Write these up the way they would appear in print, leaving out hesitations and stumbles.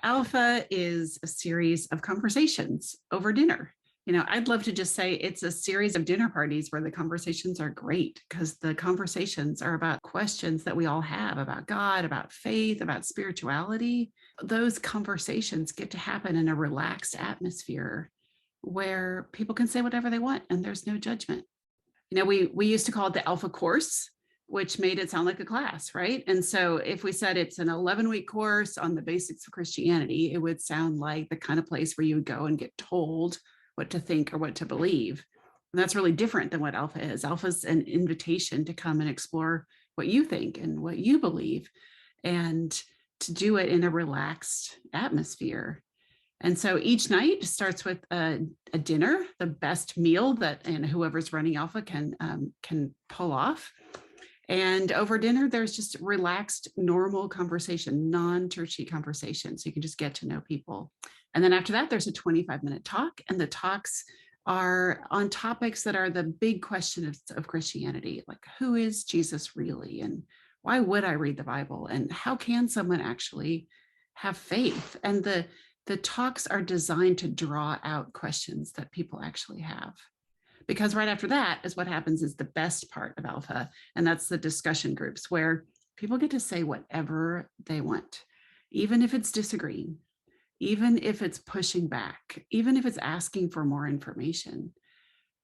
Alpha is a series of conversations over dinner. I'd love to just say it's a series of dinner parties where the conversations are great because the conversations are about questions that we all have about God, about faith, about spirituality. Those conversations get to happen in a relaxed atmosphere where people can say whatever they want and there's no judgment. We used to call it the Alpha course, which made it sound like a class, right? And so if we said it's an 11-week course on the basics of Christianity, it would sound like the kind of place where you would go and get told what to think or what to believe. And that's really different than what Alpha is. Alpha is an invitation to come and explore what you think and what you believe, and to do it in a relaxed atmosphere. And so each night starts with a dinner, the best meal that whoever's running Alpha can pull off. And over dinner, there's just relaxed, normal conversation, non-churchy conversation. So you can just get to know people. And then after that, there's a 25-minute talk. And the talks are on topics that are the big questions of Christianity, like who is Jesus really? And why would I read the Bible? And how can someone actually have faith? And the talks are designed to draw out questions that people actually have. Because right after that is what happens is the best part of Alpha, and that's the discussion groups where people get to say whatever they want, even if it's disagreeing, even if it's pushing back, even if it's asking for more information,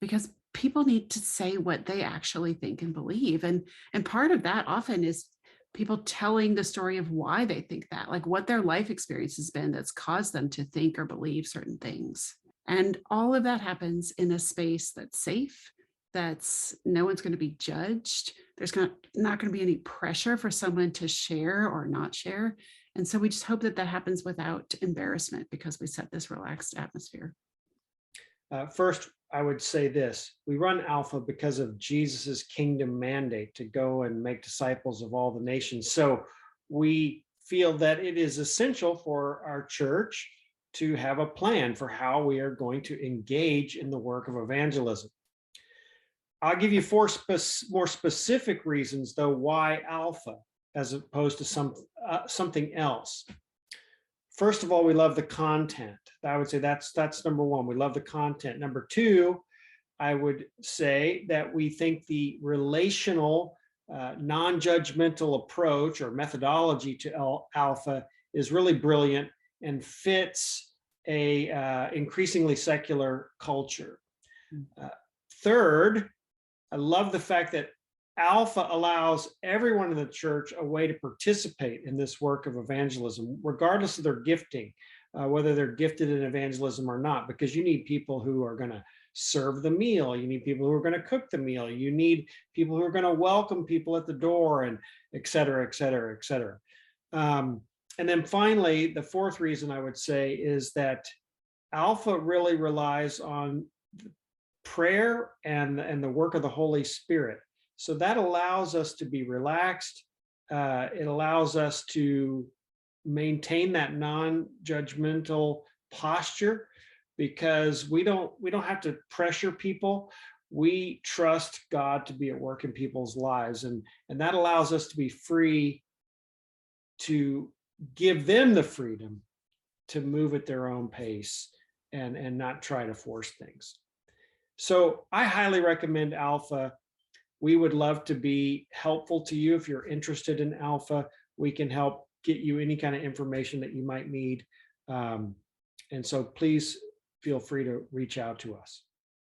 because people need to say what they actually think and believe. And part of that often is people telling the story of why they think that, like what their life experience has been that's caused them to think or believe certain things. And all of that happens in a space that's safe, that's no one's going to be judged. There's not going to be any pressure for someone to share or not share. And so we just hope that happens without embarrassment because we set this relaxed atmosphere. First, I would say this. We run Alpha because of Jesus's kingdom mandate to go and make disciples of all the nations. So we feel that it is essential for our church to have a plan for how we are going to engage in the work of evangelism. I'll give you four more specific reasons, though, why Alpha as opposed to something else. First of all, we love the content. I would say that's number one. We love the content. Number two, I would say that we think the relational, non-judgmental approach or methodology to Alpha is really brilliant and fits a increasingly secular culture. Third, I love the fact that Alpha allows everyone in the church a way to participate in this work of evangelism, regardless of their gifting, whether they're gifted in evangelism or not, because you need people who are going to serve the meal. You need people who are going to cook the meal. You need people who are going to welcome people at the door, and et cetera, et cetera, et cetera. And then finally, the fourth reason I would say is that Alpha really relies on prayer and the work of the Holy Spirit. So that allows us to be relaxed. It allows us to maintain that non-judgmental posture because we don't have to pressure people. We trust God to be at work in people's lives, and that allows us to be free to give them the freedom to move at their own pace and not try to force things. So I highly recommend Alpha. We would love to be helpful to you if you're interested in Alpha. We can help get you any kind of information that you might need. And so please feel free to reach out to us.